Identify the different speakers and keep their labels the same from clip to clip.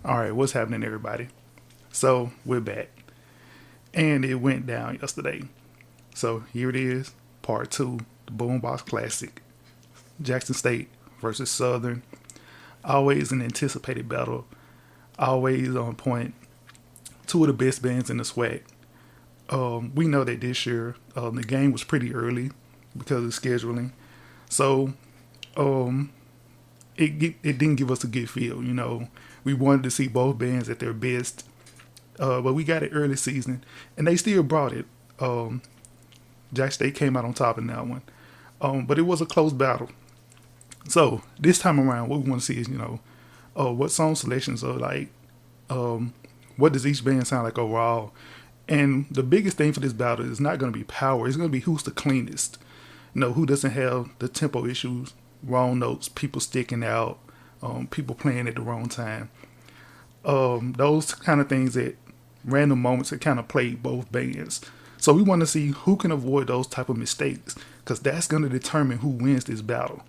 Speaker 1: Alright, what's happening, everybody? So, we're back. And it went down yesterday. So, here it is, part 2, the BoomBox Classic. Jackson State versus Southern. Always an anticipated battle. Always on point. Two of the best bands in the SWAC. We know that this year, the game was pretty early because of scheduling. So, it didn't give us a good feel, you know. We wanted to see both bands at their best, but we got it early season, and they still brought it. Jack State came out on top in that one, but it was a close battle. So this time around, what we want to see is, you know, what song selections are like, what does each band sound like overall, and the biggest thing for this battle is not going to be power. It's going to be who's the cleanest, you know, who doesn't have the tempo issues, wrong notes, people sticking out, people playing at the wrong time. Those kind of things at random moments that kind of played both bands. So we want to see who can avoid those type of mistakes, because that's going to determine who wins this battle.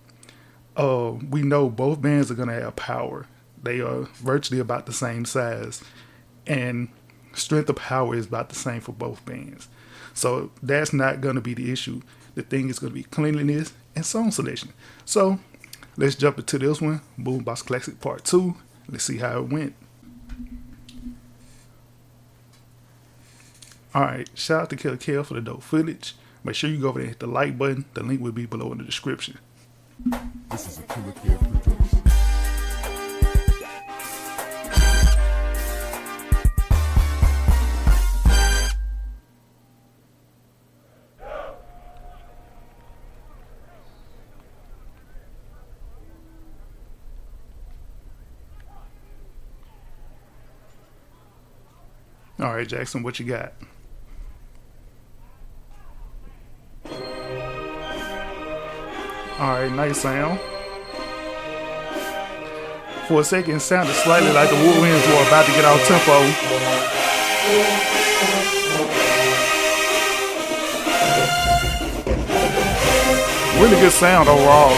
Speaker 1: We know both bands are going to have power. They are virtually about the same size, and strength of power is about the same for both bands. So that's not going to be the issue. The thing is going to be cleanliness and song selection. So let's jump into this one, BoomBox Classic Part 2. Let's see how it went. Alright, shout out to Killer Kale for the dope footage. Make sure you go over there and hit the like button. The link will be below in the description.
Speaker 2: This is a Killer Kale production.
Speaker 1: Alright, Jackson, what you got? Alright, nice sound. For a second, it sounded slightly like the woodwinds were about to get out tempo. Really good sound overall.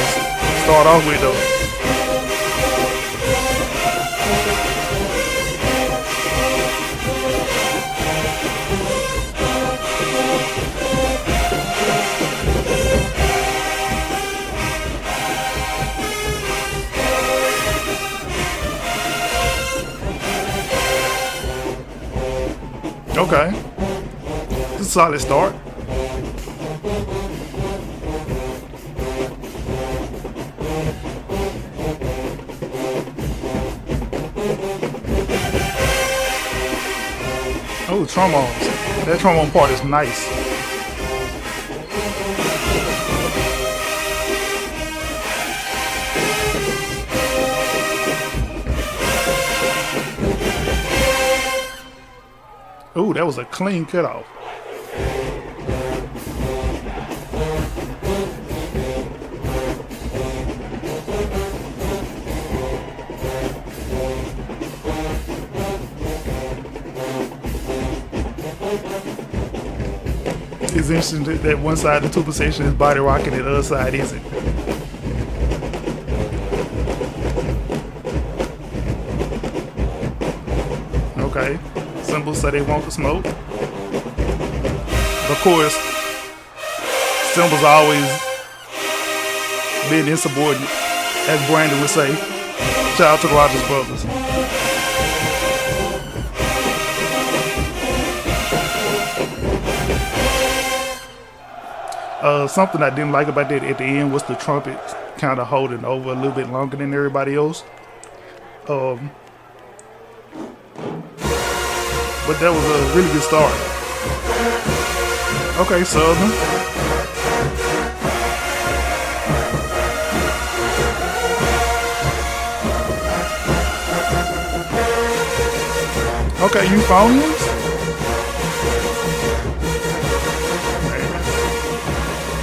Speaker 1: Start off with though. Okay, it's a solid start. Oh, trombones. That trombone part is nice. Ooh, that was a clean cutoff. It's interesting that one side of the tuba section is body rocking and the other side isn't. Okay. Symbols say they want the smoke. Of course, symbols always been insubordinate, as Brandon would say. Shout out to the Rogers brothers. Something I didn't like about that at the end was the trumpets kind of holding over a little bit longer than everybody else. But that was a really good start. Okay, Southern. Okay, euphoniums.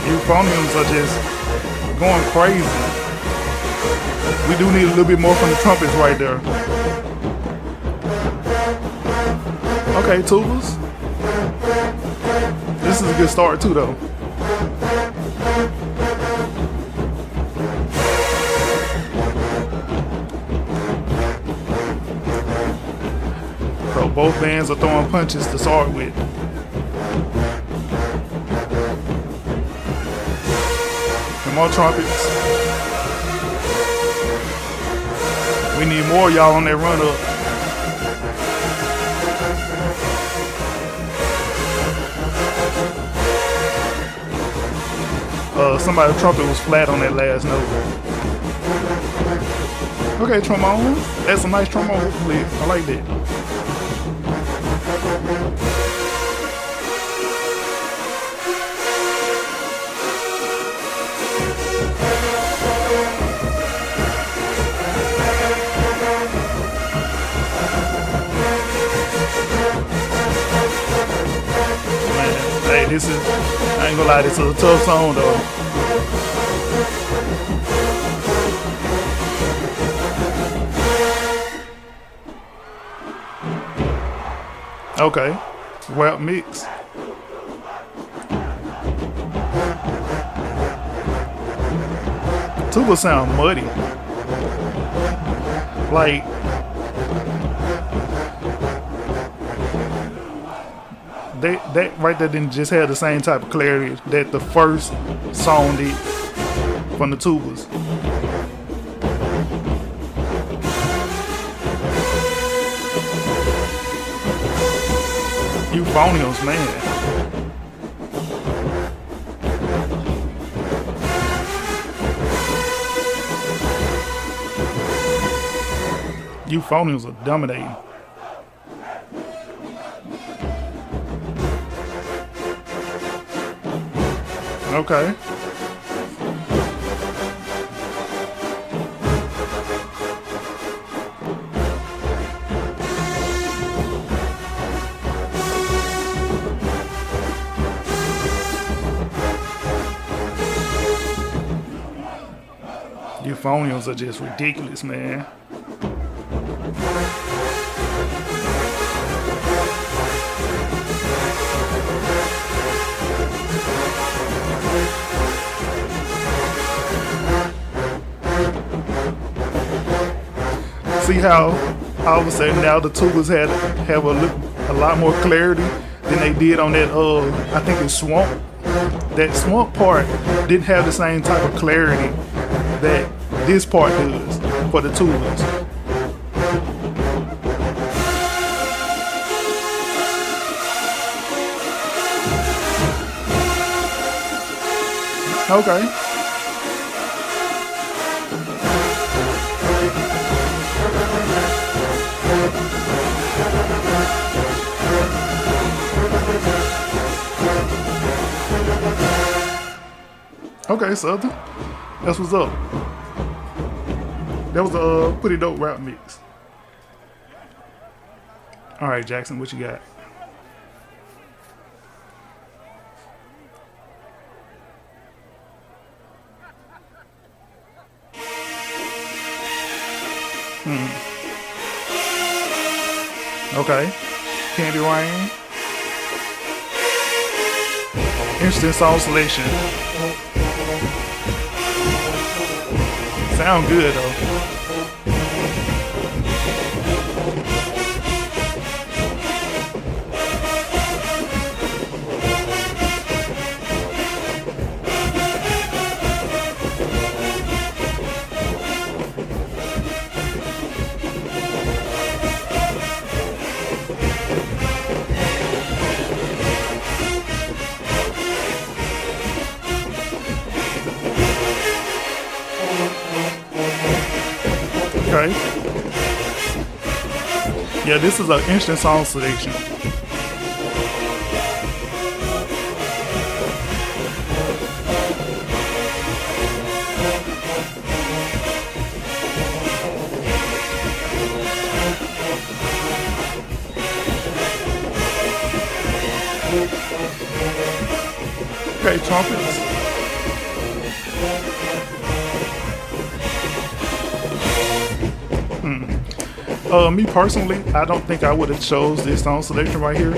Speaker 1: Euphoniums are just going crazy. We do need a little bit more from the trumpets right there. Okay, tubas. This is a good start too, though. Both bands are throwing punches to start with. And more trumpets. We need more of y'all on that run up. Somebody's trumpet was flat on that last note. Okay, trombone. That's a nice trombone lick. I like that. Man, hey, this is, I ain't gonna lie, this is a tough song though. Okay, rap mix. Tuba sound muddy. Like, that right there didn't just have the same type of clarity that the first song did from the tubas. Euphoniums, man. Euphoniums are dominating. Okay. Euphoniums are just ridiculous, man. See how all of a sudden now the tubas have a lot more clarity than they did on that I think it's Swamp. That Swamp part didn't have the same type of clarity that this part does for the tubas. Okay. Okay, Southern. That's what's up. That was a pretty dope rap mix. Alright, Jackson, what you got? Okay. Candy Rain. Instant song selection. Sound good though. Okay. Yeah, this is an instant song selection. Okay, trumpets. Me personally, I don't think I would have chose this song selection right here.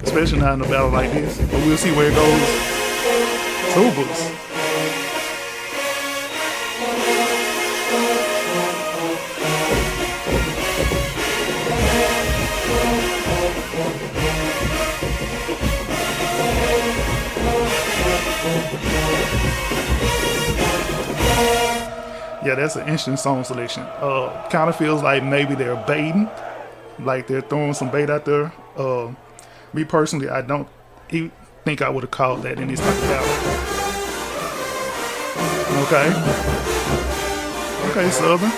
Speaker 1: Especially not in a battle like this. But we'll see where it goes. Tubas. Yeah, that's an interesting song selection. Kind of feels like maybe they're baiting, like they're throwing some bait out there. Me personally, I don't even think I would have called that in this type of battle. Okay. Okay, Southern.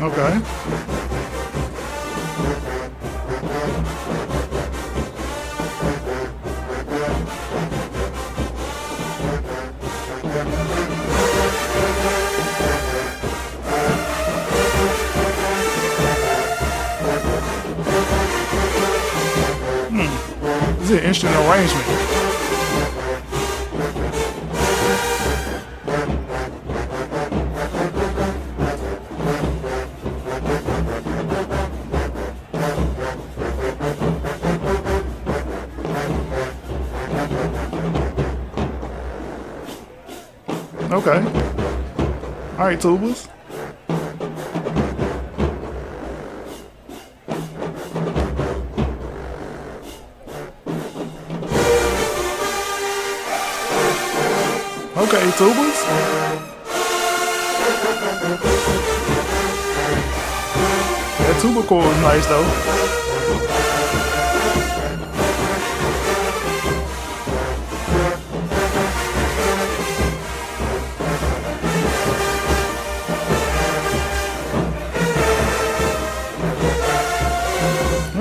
Speaker 1: Okay. This is an interesting arrangement. Okay. All right, tubas. Okay, tubas. That tuba chord is nice though.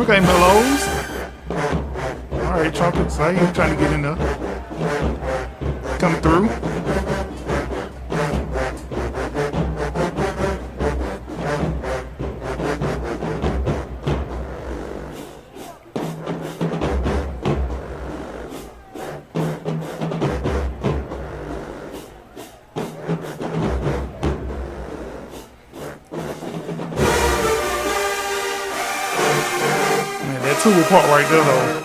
Speaker 1: Okay, mellows. Alright, trumpets. I ain't trying to get in there. Come through. That tuba part right there though.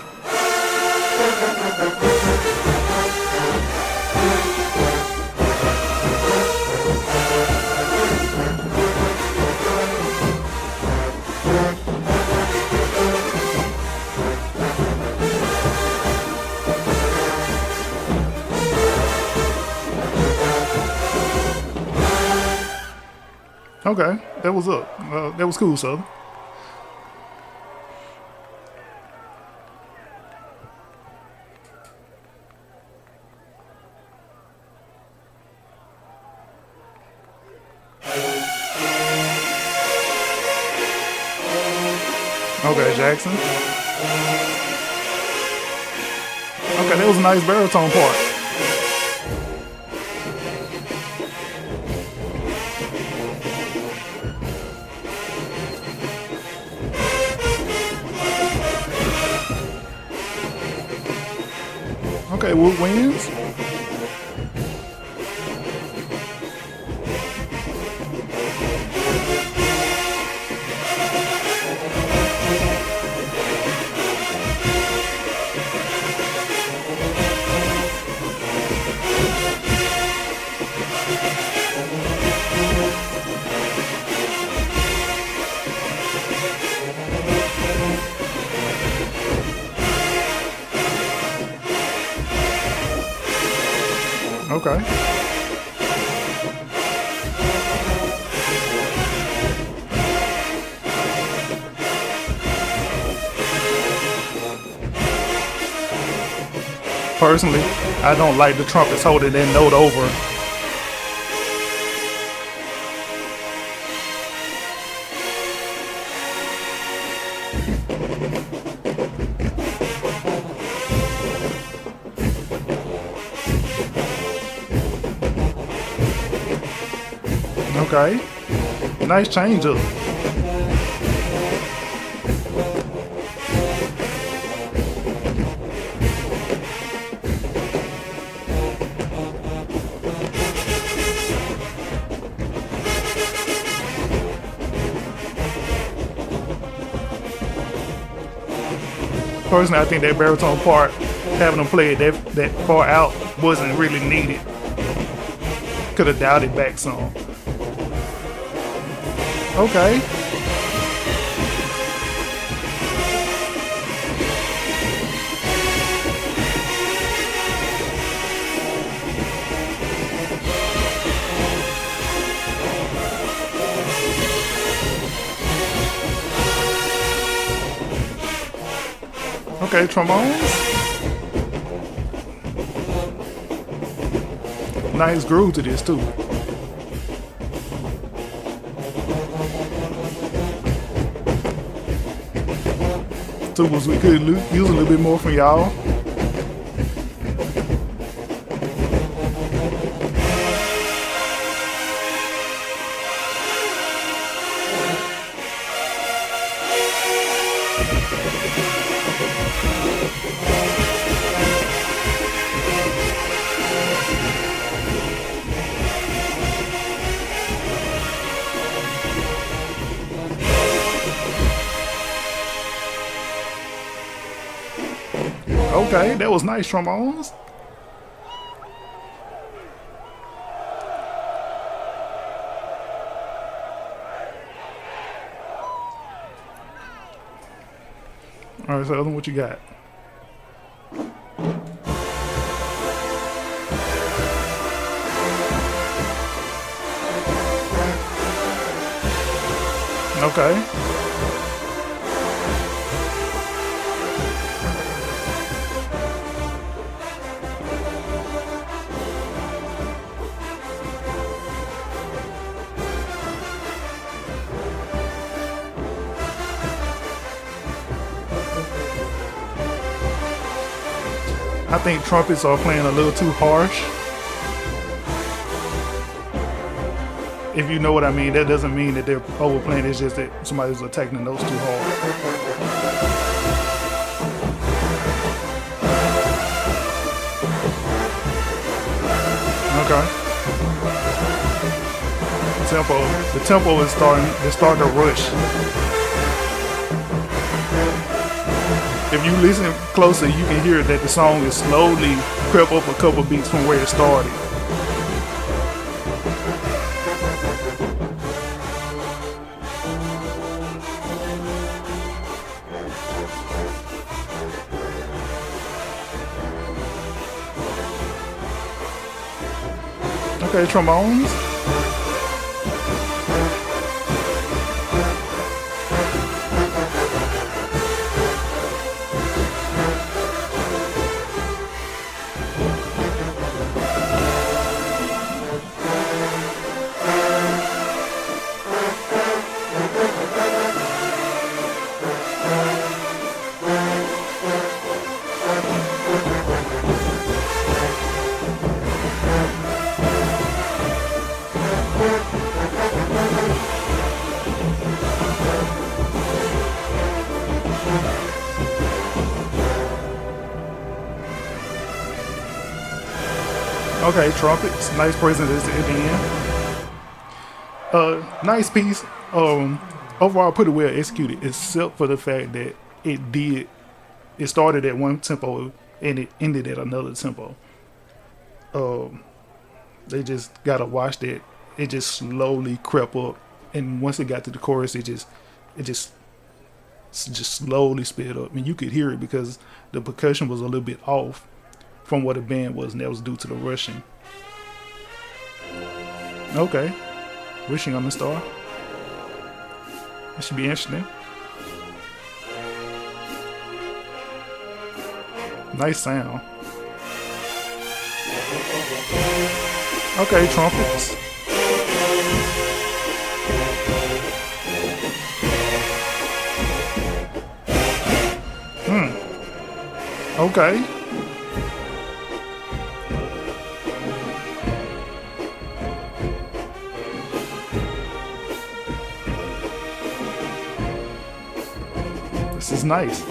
Speaker 1: Okay, that was up. That was cool, so. Okay, Jackson. Okay, that was a nice baritone part. Okay, woodwinds. Okay. Personally, I don't like the trumpets holding that note over. Okay. Nice change up. Personally, I think that baritone part, having them play it that far out, wasn't really needed. Could have dialed it back some. Okay. Okay, trombones. Nice groove to this too. Tubas we could use a little bit more from y'all. Okay, that was nice trombones. All right, so what you got? Okay. I think trumpets are playing a little too harsh. If you know what I mean, that doesn't mean that they're overplaying, it's just that somebody's attacking the notes too hard. Okay. The tempo is starting to rush. If you listen closer, you can hear that the song is slowly crept up a couple beats from where it started. Okay, trombones. Okay, trumpets. Nice presence at the end. Nice piece. Overall, pretty well executed, except for the fact that it started at one tempo and it ended at another tempo. They just gotta watch that. It just slowly crept up, and once it got to the chorus, it just slowly sped up, and you could hear it because the percussion was a little bit off from what the band was, and that was due to the rushing. Okay, wishing on the star. That should be interesting. Nice sound. Okay, trumpets. Okay. This is nice.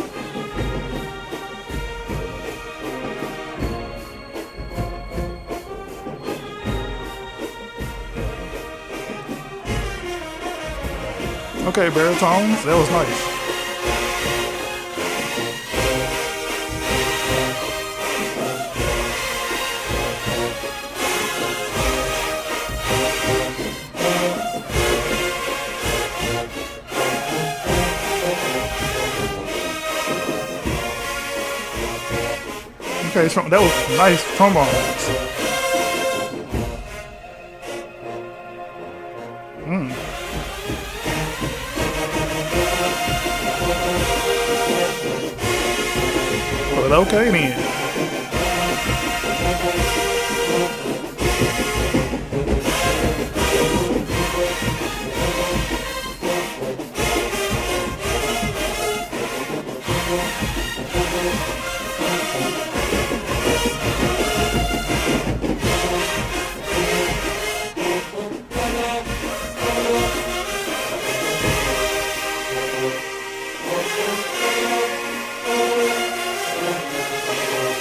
Speaker 1: Okay, baritones. That was nice. Okay, that was nice trombones. But okay then.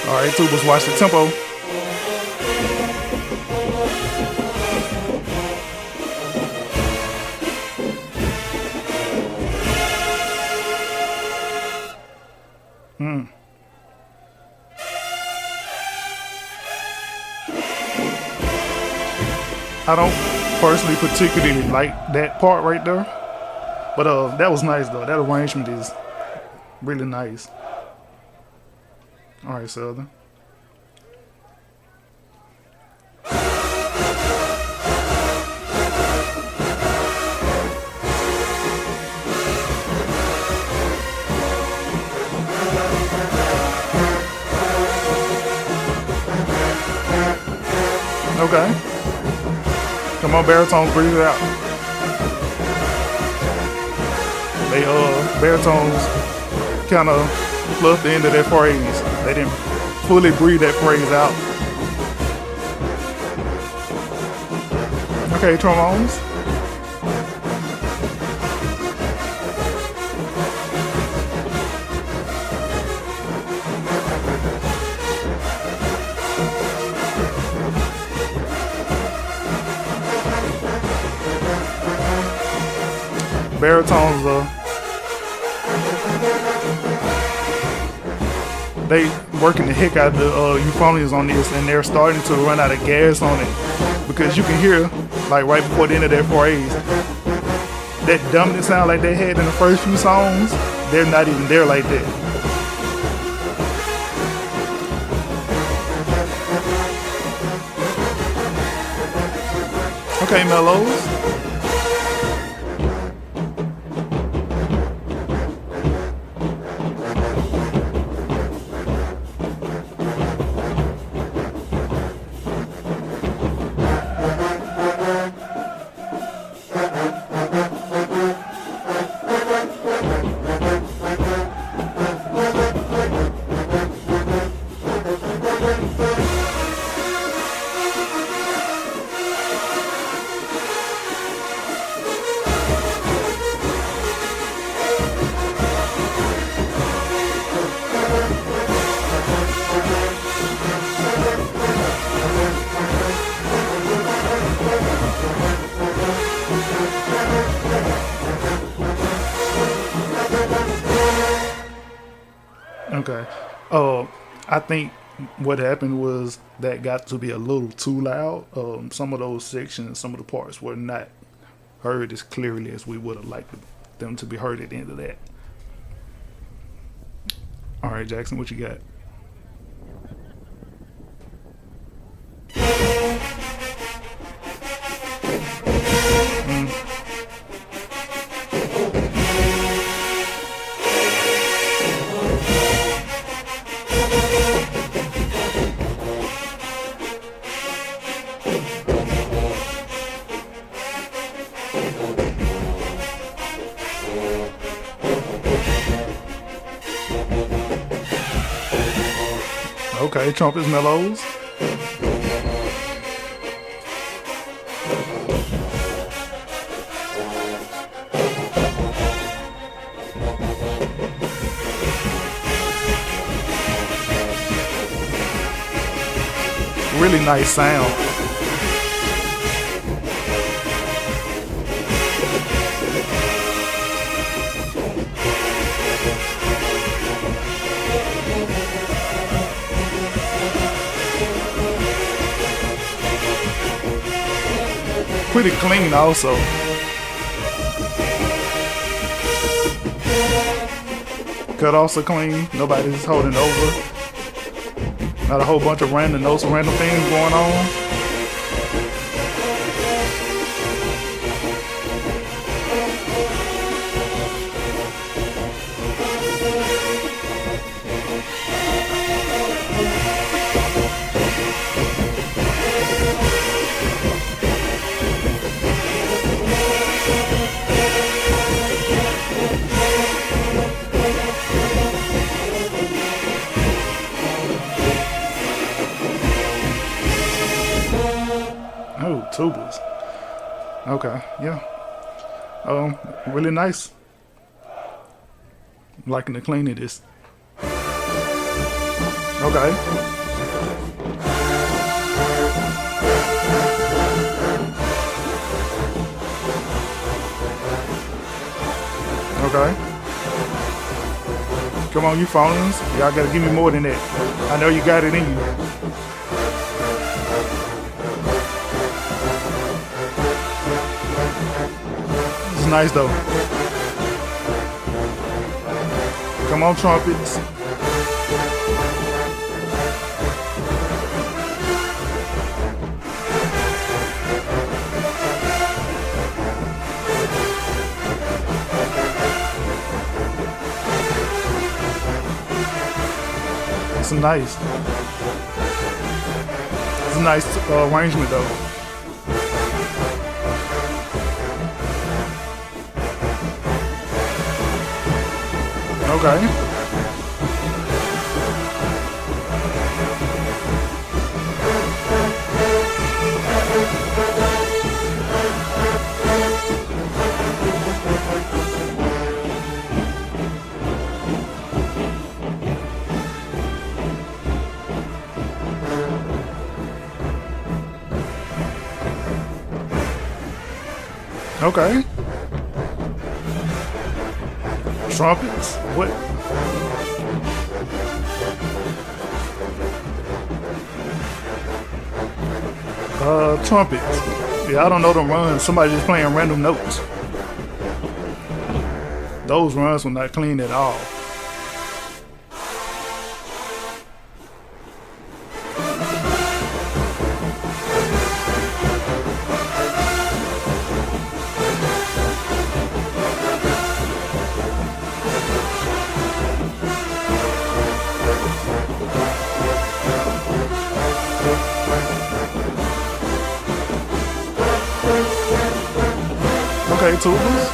Speaker 1: Alright, tubers, watch the tempo. I don't personally particularly like that part right there. But that was nice though. That arrangement is really nice. Alright, Southern. Okay. Come on, baritones, breathe it out. They baritones kind of fluffed the end of their phrase. They didn't fully breathe that phrase out. Okay, trombones. Baritones, they working the heck out of the euphoniums on this, and they're starting to run out of gas on it because you can hear, like right before the end of their phrase, that dominant sound like they had in the first few songs, they're not even there like that. Okay, mellows. Okay. I think what happened was that got to be a little too loud. Some of those sections, some of the parts were not heard as clearly as we would have liked them to be heard at the end of that. All right, Jackson, what you got? Okay, trumpets, mellows. Really nice sound. Pretty clean also. Cut also clean. Nobody's holding over. Got a whole bunch of random notes, random things going on. Oh, tubers. Okay, yeah. Really nice. Liking the clean of this. Okay. Okay. Come on, you phones. Y'all gotta give me more than that. I know you got it in you. It's nice though. Come on, trumpets. It's nice. It's a nice arrangement though. Okay. Okay. Trumpets? What? Trumpets. Yeah, I don't know them runs. Somebody just playing random notes. Those runs were not clean at all. Okay, tubers.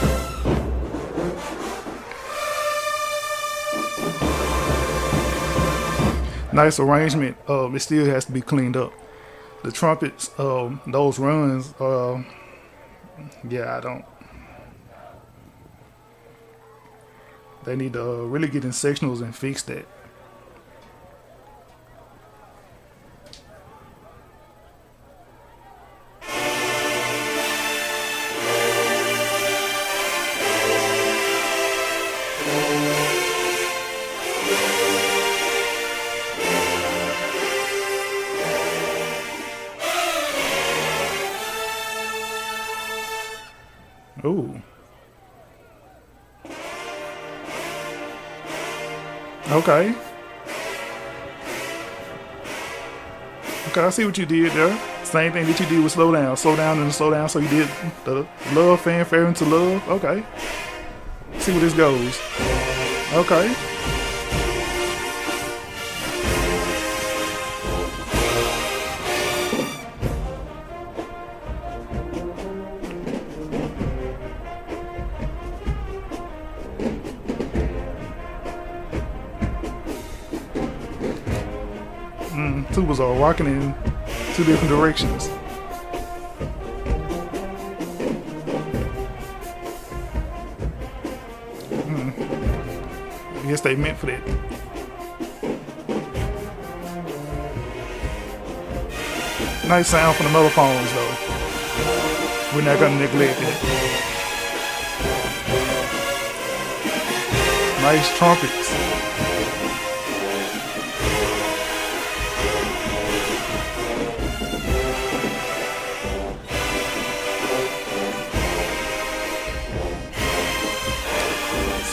Speaker 1: Nice arrangement. It still has to be cleaned up. The trumpets, those runs, yeah, I don't. They need to really get in sectionals and fix that. Ooh. Okay. Okay, I see what you did there. Same thing that you did with slow down. Slow down and slow down. So you did the love fanfare into love. Okay. See where this goes. Okay. Tubas are rocking in two different directions. I guess they meant for that. Nice sound from the mellophones though. We're not gonna neglect it. Nice trumpets.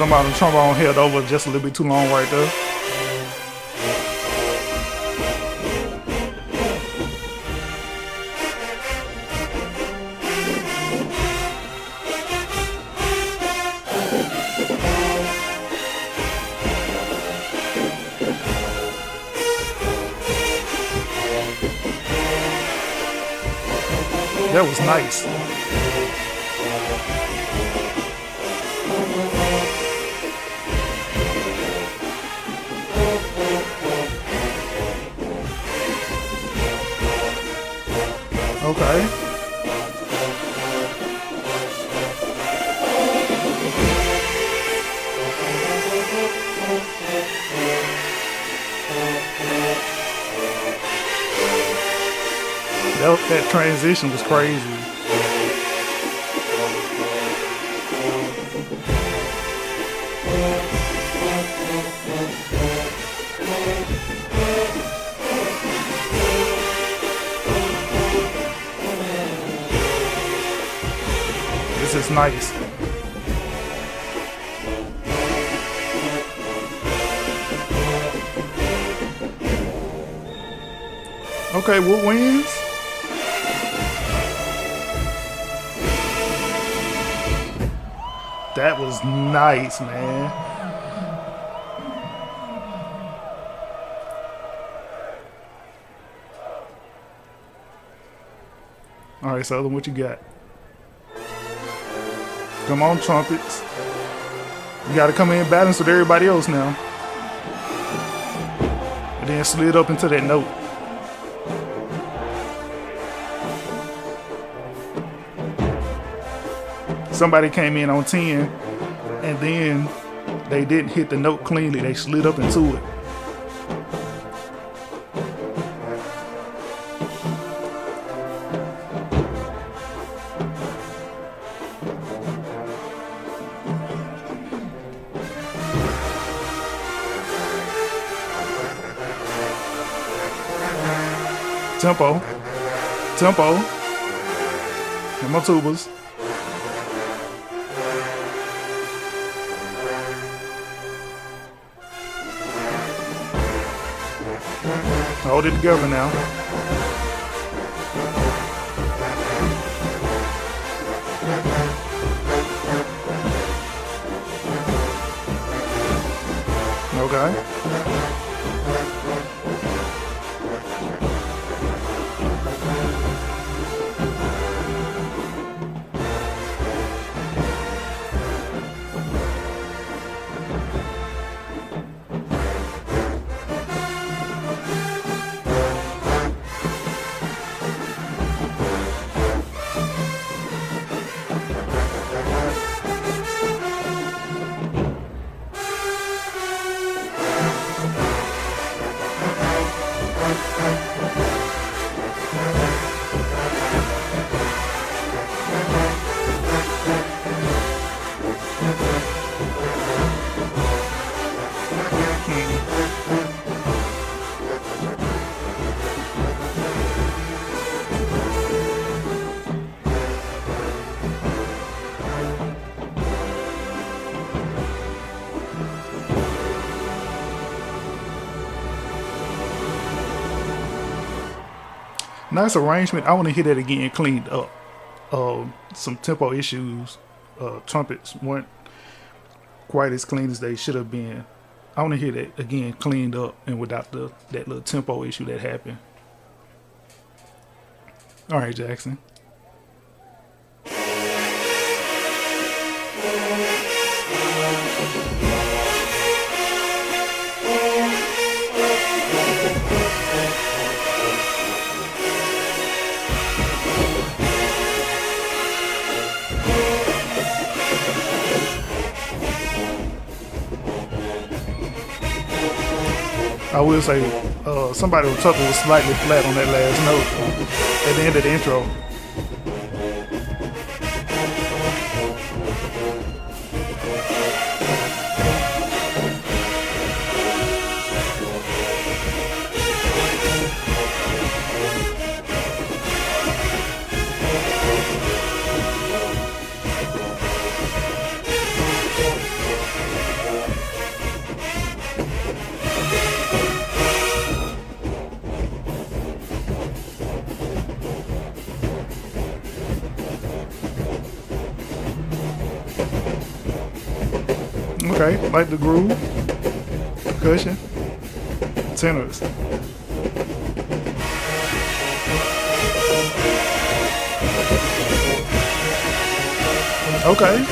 Speaker 1: Somebody trombone held over just a little bit too long right there. That was nice. Okay. That transition was crazy. This is nice. Okay, what wins? That was nice, man. All right, Southern, what you got? Come on, trumpets. You got to come in balance with everybody else now. And then slid up into that note. Somebody came in on 10, and then they didn't hit the note cleanly. They slid up into it. Tempo. Tempo. And my tubas. Hold it together now. Okay. Nice arrangement. I want to hear that again cleaned up. Some tempo issues. Trumpets weren't quite as clean as they should have been. I want to hear that again cleaned up and without that little tempo issue that happened. All right, Jackson. I will say, somebody was talking was slightly flat on that last note at the end of the intro. Okay, like the groove, percussion, tenors. Okay.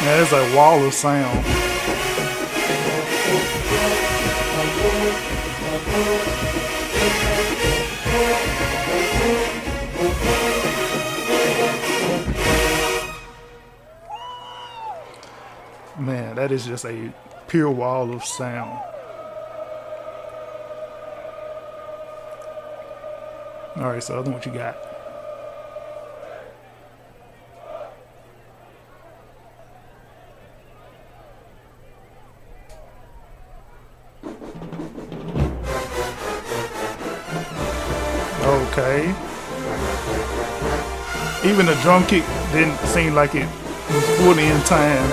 Speaker 1: There's a wall of sound. Man, that is just a pure wall of sound. Alright, so other what you got? Okay. Even the drum kick didn't seem like it was fully in time.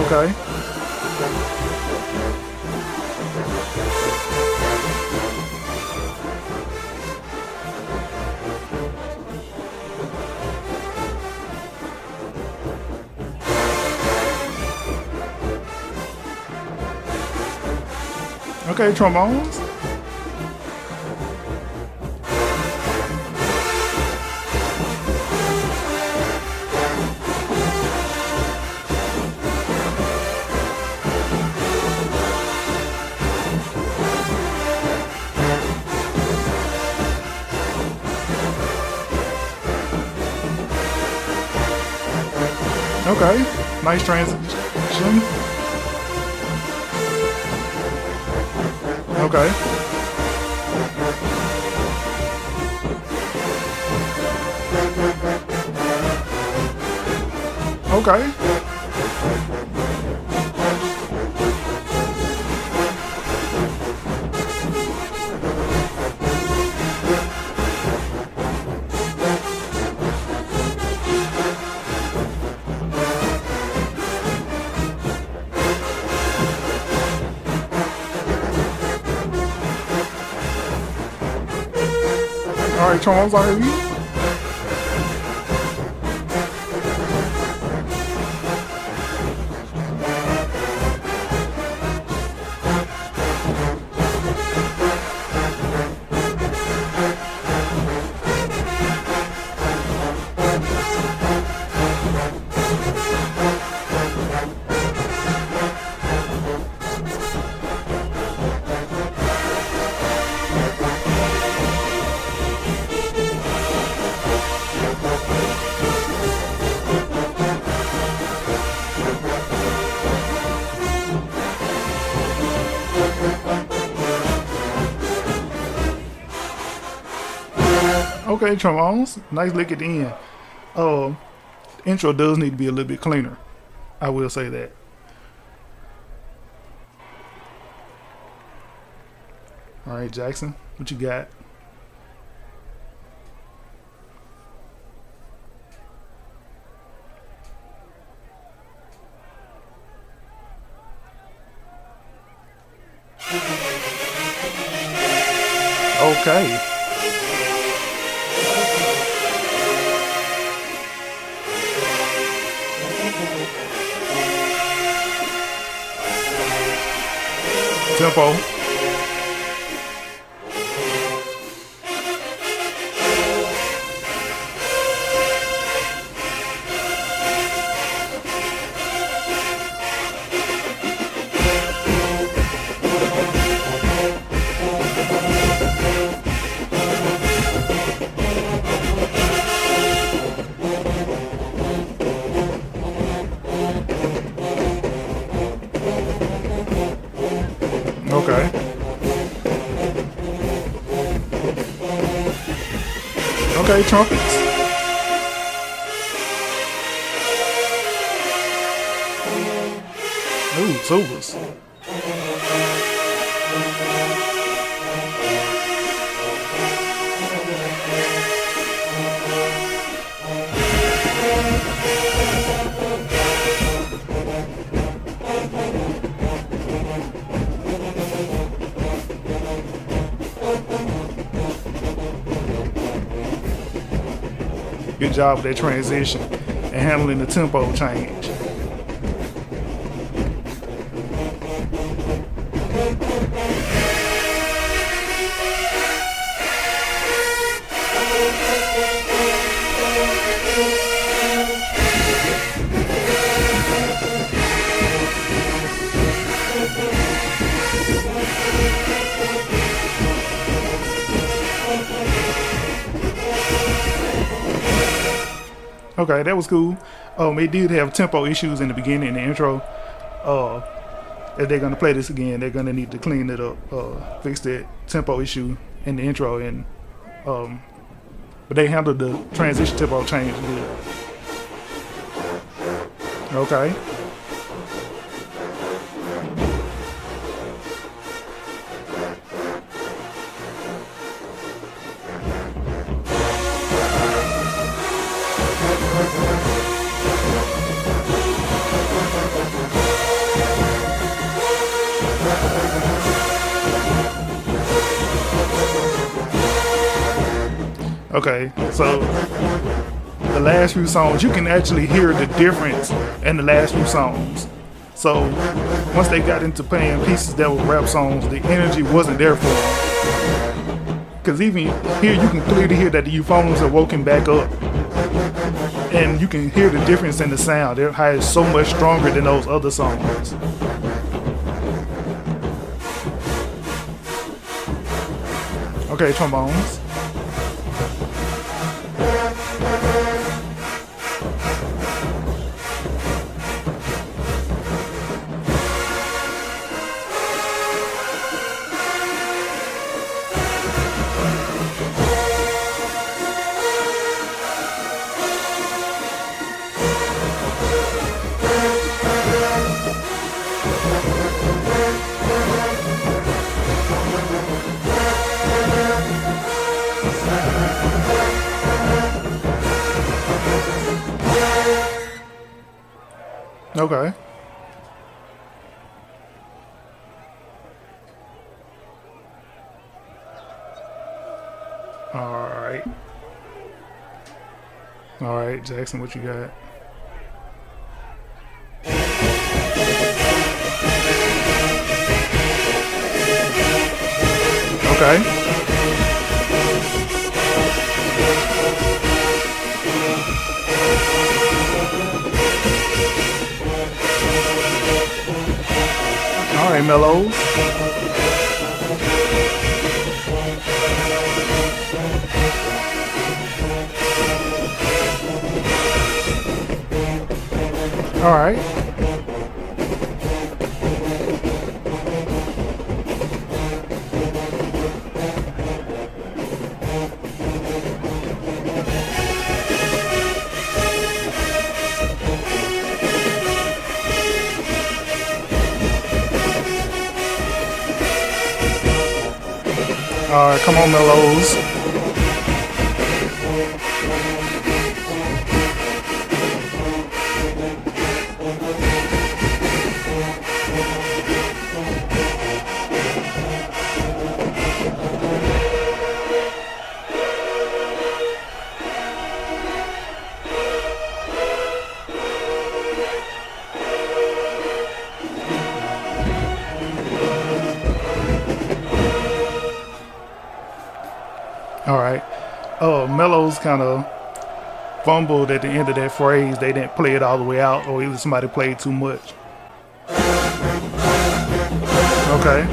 Speaker 1: Okay. Okay, trombones. Okay, nice transition. Okay. Okay. All right, Charles, are you? Okay, trombones. Nice lick at the end. Intro does need to be a little bit cleaner. I will say that. All right, Jackson, what you got? Okay. Tempo. Okay. Okay, trumpets. Ooh, tubas. good job with that transition and handling the tempo change. Okay, that was cool. It did have tempo issues in the beginning, in the intro. If they're gonna play this again, they're gonna need to clean it up, fix that tempo issue in the intro, and but they handled the transition tempo change good. Okay. Okay, so the last few songs, you can actually hear the difference in the last few songs. So once they got into playing pieces that were rap songs, the energy wasn't there for them. Because even here, you can clearly hear that the euphoniums are woken back up. And you can hear the difference in the sound. How it's so much stronger than those other songs. Okay, trombones. Okay. All right, Jackson, what you got? Okay. All right, Mellows. All right. All right, come on, Mellows. All right. Mellows kind of fumbled at the end of that phrase. They didn't play it all the way out, or either somebody played too much. Okay.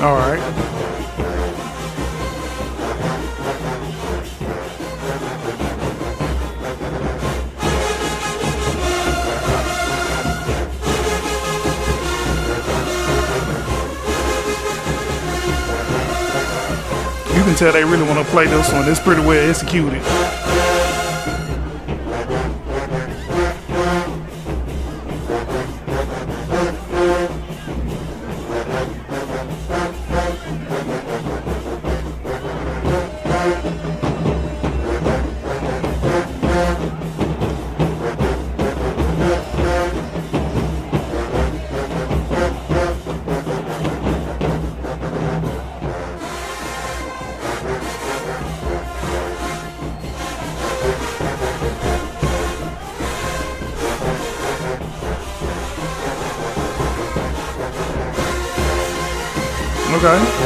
Speaker 1: All right. You can tell they really want to play this one. It's pretty well executed. Okay.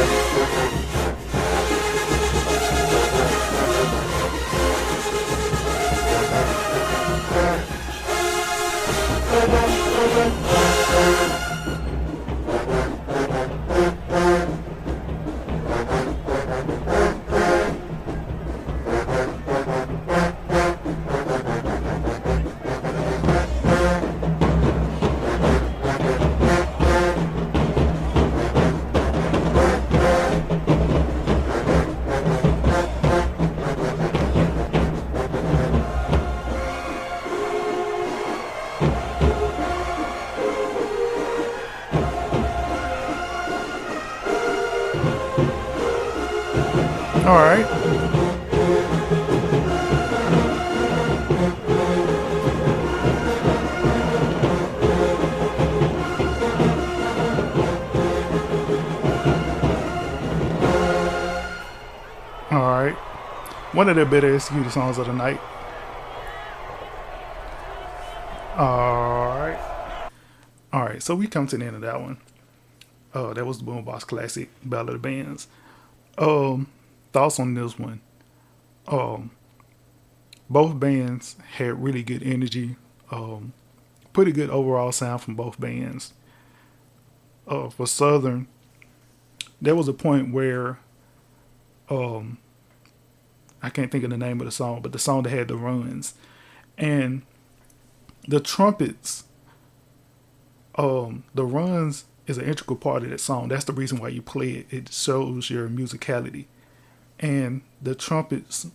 Speaker 1: All right. All right. One of the better executed songs of the night. All right. All right. So we come to the end of that one. That was the BoomBox classic Battle of the Bands. Thoughts on this one? Both bands had really good energy. Pretty good overall sound from both bands. For Southern, there was a point where I can't think of the name of the song, but the song that had the runs and the trumpets. The runs is an integral part of that song. That's the reason why you play it. It shows your musicality, and the trumpets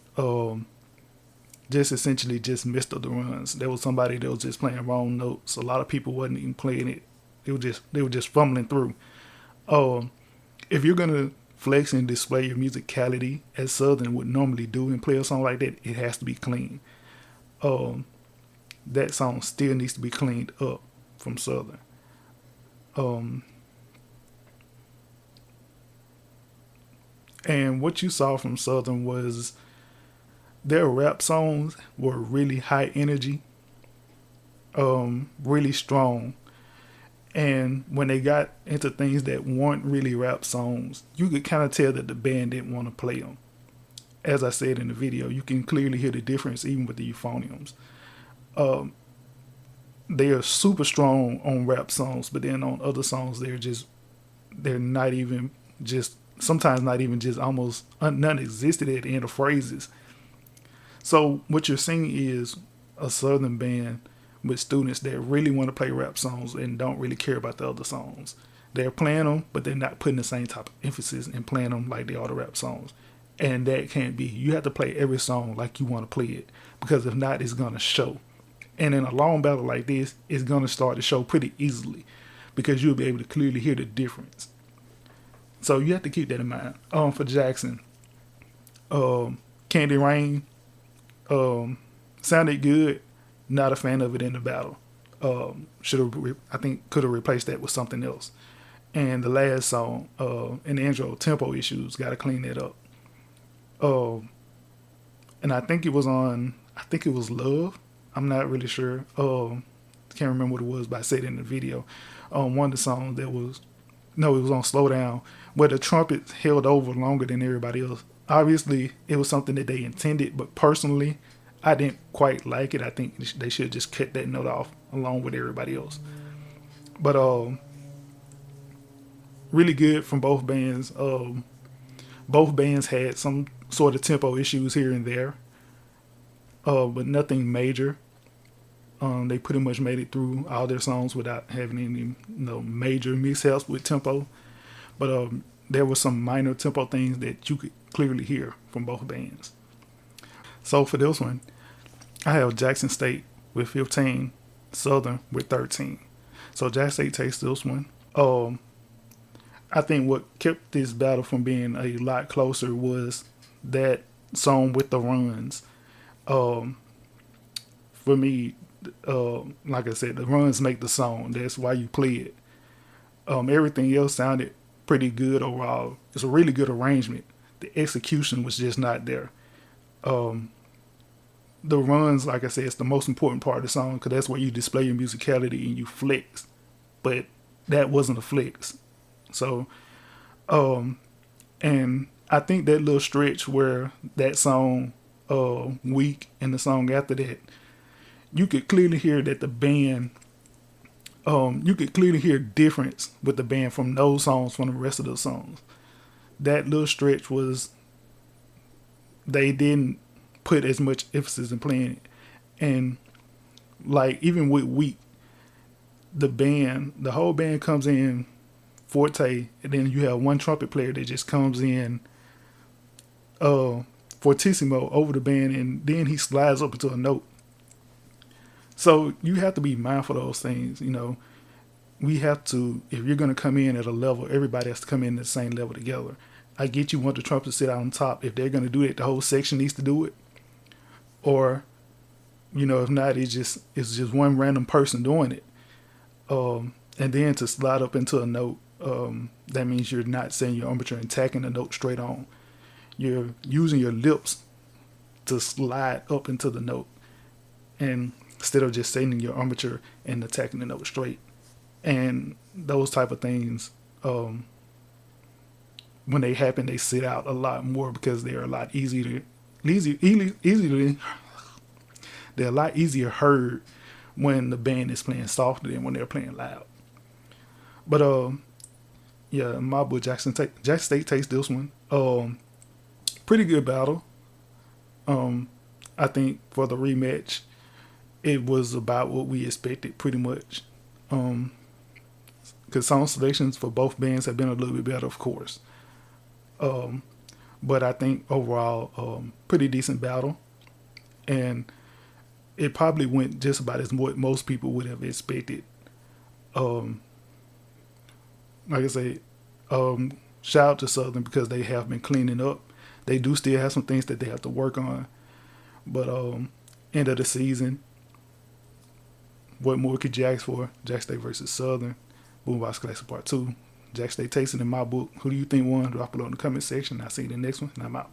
Speaker 1: just essentially just missed the runs. There was somebody that was just playing wrong notes. A lot of people wasn't even playing it. They were just fumbling through. If you're gonna flex and display your musicality as Southern would normally do and play a song like that, it has to be clean. That song still needs to be cleaned up from Southern. And what you saw from Southern was their rap songs were really high energy, really strong. And when they got into things that weren't really rap songs, you could kind of tell that the band didn't want to play them. As I said in the video, you can clearly hear the difference even with the euphoniums. They are super strong on rap songs, but then on other songs, they're not even just, sometimes not even just almost non-existent at the end of phrases. So what you're seeing is a Southern band with students that really want to play rap songs and don't really care about the other songs. They're playing them, but they're not putting the same type of emphasis in playing them like they are the rap songs. And that can't be. You have to play every song like you want to play it, because if not, it's going to show. And in a long battle like this, it's going to start to show pretty easily, because you'll be able to clearly hear the difference. So you have to keep that in mind. For Jackson, Candy Rain sounded good. Not a fan of it in the battle. I think could have replaced that with something else. And the last song, in the intro, tempo issues, got to clean that up. And I think it was Love. I'm not really sure. Can't remember what it was, but I said it in the video. One of the songs it was on Slow Down, where the trumpets held over longer than everybody else. Obviously, it was something that they intended, but personally, I didn't quite like it. I think they should just cut that note off along with everybody else. But really good from both bands. Both bands had some sort of tempo issues here and there, but nothing major. They pretty much made it through all their songs without having any major mishaps with tempo. But there were some minor tempo things that you could clearly hear from both bands. So for this one, I have Jackson State with 15, Southern with 13. So Jackson State takes this one. I think what kept this battle from being a lot closer was that song with the runs. For me, like I said, the runs make the song. That's why you play it. Everything else sounded pretty good overall. It's a really good arrangement. The execution was just not there. The runs, like I said, it's the most important part of the song, because that's where you display your musicality and you flex. But that wasn't a flex. So And I think that little stretch where that song weak and the song after that, you could clearly hear that the band you could clearly hear difference with the band from those songs from the rest of the songs. That little stretch was, they didn't put as much emphasis in playing it. And like even with weak, the whole band comes in forte, and then you have one trumpet player that just comes in fortissimo over the band, and then he slides up into a note. So you have to be mindful of those things. We have to, if you're going to come in at a level, everybody has to come in at the same level together. I get you want the trumpet to sit out on top. If they're going to do it, the whole section needs to do it. Or, if not, it's just one random person doing it. And then to slide up into a note, that means you're not saying your armature and tacking the note straight on. You're using your lips to slide up into the note, and instead of just saying your armature and attacking the note straight. And those type of things, when they happen, they sit out a lot more because they're a lot easier they're a lot easier heard when the band is playing softer than when they're playing loud. But yeah, in my book, Jackson State takes this one. Pretty good battle. I think for the rematch, it was about what we expected pretty much. Because song selections for both bands have been a little bit better, of course. But I think overall, pretty decent battle. And it probably went just about as what most people would have expected. Like I say, shout out to Southern because they have been cleaning up. They do still have some things that they have to work on. But end of the season, what more could you ask for? Jack State versus Southern. BoomBox Classic Part 2. Jack State takes it in my book. Who do you think won? Drop it in the comment section. I'll see you in the next one, and I'm out.